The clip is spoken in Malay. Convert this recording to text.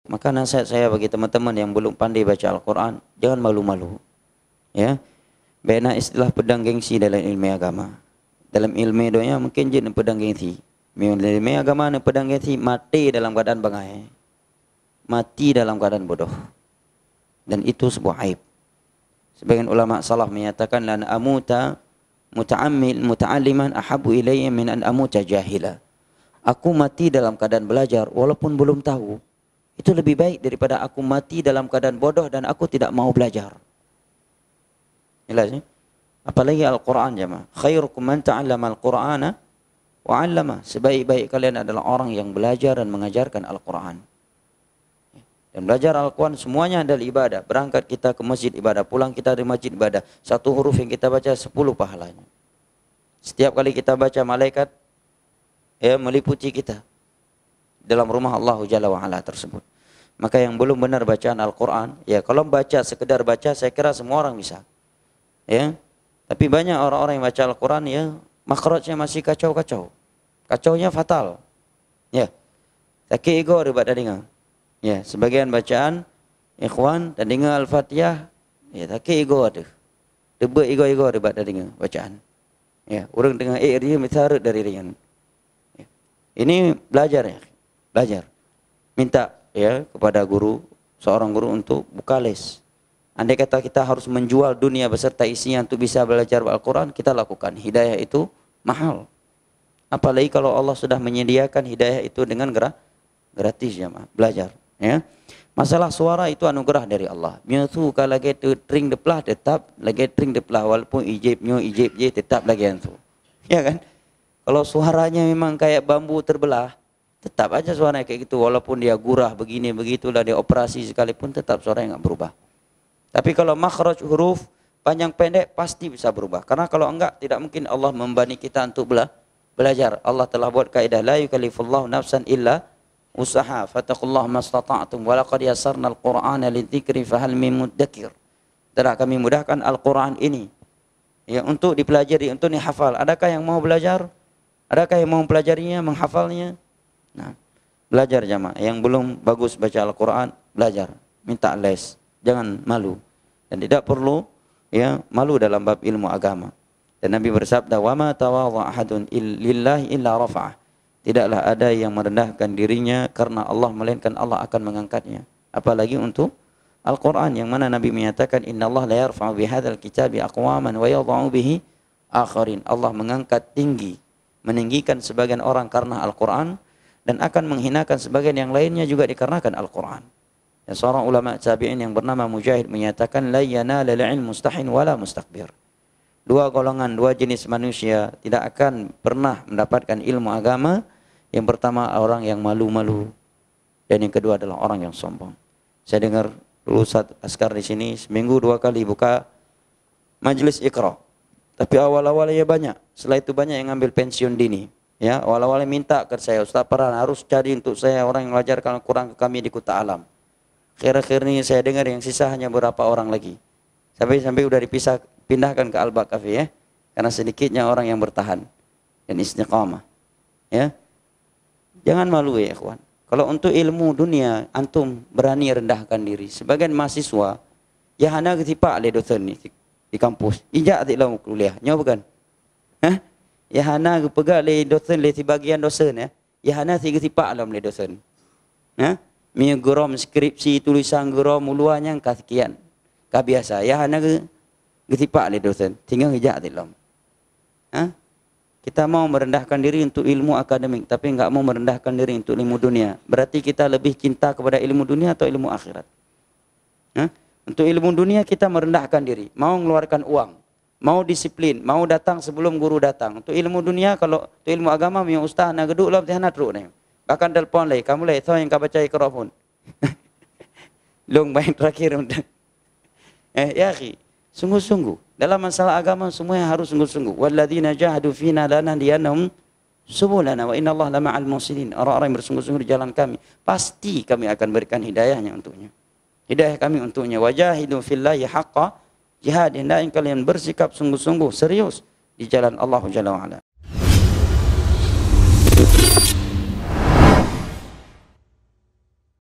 Maka nasihat saya bagi teman-teman yang belum pandai baca Al-Quran, jangan malu-malu. Ya, bena istilah pedang gengsi dalam ilmu agama. Dalam ilmu doanya mungkin jenis pedang gengsi. Dalam ilmu agama ni pedang gengsi mati dalam keadaan bangai. Mati dalam keadaan bodoh. Dan itu sebuah aib. Sebagian ulama salaf menyatakan lan amuta muta'alliman ahabu ilayya min an amuta jahila. Aku mati dalam keadaan belajar walaupun belum tahu. Itu lebih baik daripada aku mati dalam keadaan bodoh dan aku tidak mau belajar. Jelas ni? Apalagi Al-Quran jemaah. Khairukum man ta'allama Al-Qur'ana wa 'allama. Sebaik-baik kalian adalah orang yang belajar dan mengajarkan Al-Quran. Dan belajar Al-Quran semuanya adalah ibadah. Berangkat kita ke masjid ibadah, pulang kita dari masjid ibadah. Satu huruf yang kita baca 10 pahalanya. Setiap kali kita baca malaikat meliputi kita dalam rumah Allah Jalla wa Ala tersebut. Maka yang belum benar bacaan Al-Quran, ya kalau baca sekedar baca saya kira semua orang bisa. Ya. Tapi banyak orang-orang yang baca Al-Quran ya makhrajnya masih kacau-kacau. Kacaunya fatal. Ya. Sakit ego ribat dengar. Ya, sebagian bacaan ikhwan dan dengar Al-Fatihah ya sakit ego ada. Debak ego-ego ribat dengar bacaan. Ya, orang dengar dia mitarut dari ringan. Ya. Ini belajar ya. Belajar. Minta ya kepada guru, seorang guru untuk buka les. Andai kata kita harus menjual dunia beserta isinya untuk bisa belajar Al-Quran, kita lakukan. Hidayah itu mahal. Apalagi kalau Allah sudah menyediakan hidayah itu dengan gratis jemaah. Belajar. Ya. Masalah suara itu anugerah dari Allah. Miatu kalau lagi tu tring deplah tetap lagi tring deplah walaupun ijibnya ijib je tetap lagi antu. Ya kan? Kalau suaranya memang kayak bambu terbelah, tetap aja suaranya kayak gitu. Walaupun dia gurah begini begitulah dia operasi sekalipun tetap suaranya enggak berubah. Tapi kalau makhraj huruf panjang pendek pasti bisa berubah. Karena kalau enggak tidak mungkin Allah membani kita untuk belajar. Allah telah buat kaidah la yukallifullahu nafsan illa usaha fattaqullaha mastata'tum wa laqad yassarna al-Qur'ana lidzikri fahal min muddakir. Telah kami mudahkan Al-Qur'an ini ya untuk dipelajari, untuk dihafal. Adakah yang mau belajar? Adakah yang mau mempelajarinya, menghafalnya? Nah, belajar jamaah. Yang belum bagus baca Al-Quran, belajar. Minta les. Jangan malu. Dan tidak perlu ya malu dalam bab ilmu agama. Dan Nabi bersabda, "Wa ma tawadha ahadun lillahi illa rafa'ah." Tidaklah ada yang merendahkan dirinya karena Allah, melainkan Allah akan mengangkatnya. Apalagi untuk Al-Quran yang mana Nabi menyatakan, "Innallaha la yarfa'u bihadzal kitabi aqwaman wa yadh'u bihi akharin." Allah mengangkat tinggi, meninggikan sebagian orang karena Al-Quran dan akan menghinakan sebagian yang lainnya juga dikarenakan Al-Quran. Dan seorang ulama tabi'in yang bernama Mujahid menyatakan, la yanala al-'ilm mustahin wala mustakbir. Dua golongan, dua jenis manusia tidak akan pernah mendapatkan ilmu agama. Yang pertama orang yang malu-malu dan yang kedua adalah orang yang sombong. Saya dengar dulu Ustaz Askar di sini seminggu 2 kali buka majlis Iqra. Tapi awal-awalnya banyak, setelah itu banyak yang ambil pensiun dini. Ya, awal-awalnya minta ke saya, Ustaz Paran harus cari untuk saya orang yang mengajarkan Al-Quran ke kami di Kuta Alam. Akhir-akhir ini saya dengar yang sisa hanya beberapa orang lagi. Sampai udah pindahkan ke Al-Baq Cafe ya. Karena sedikitnya orang yang bertahan dan istiqamah. Ya. Jangan malu ya ikhwan. Kalau untuk ilmu dunia antum berani rendahkan diri. Sebagian mahasiswa ya hana ketipak le dosen ni di kampus. Ijak tiklah kuliah. Nyo bukan? Hah? Ya hana pegang le dosen le bagian dosen ya. Ya hana si ketipak dalam le dosen. Hah? Mi gerom skripsi tulisan gerom muluanya ka sekian. Ka biasa. Ya hana ketipak le dosen. Tinggal ijak tiklah. Hah? Kita mau merendahkan diri untuk ilmu akademik, tapi enggak mau merendahkan diri untuk ilmu dunia. Berarti kita lebih cinta kepada ilmu dunia atau ilmu akhirat? Hah? Untuk ilmu dunia kita merendahkan diri, mau mengeluarkan uang, mau disiplin, mau datang sebelum guru datang. Untuk ilmu dunia, kalau untuk ilmu agama, yang ustaz nak geduk lah, berhenti teruk ni. Bahkan telpon lagi, kamu lagi, yang kau baca Iqra pun. Long main terakhir. Ya akhi, sungguh-sungguh. Dalam masalah agama semuanya harus sungguh-sungguh. Walladzina jahadu fina lanahdiyannahum subulana wa innallaha lama'al muhsinin. Orang-orang yang bersungguh-sungguh di jalan kami, pasti kami akan berikan hidayahnya untuknya. Hidayah kami untuknya. Wajahidu fillahi haqqa jihad. Hendaknya kalian bersikap sungguh-sungguh serius di jalan Allah Jalla wa Ala.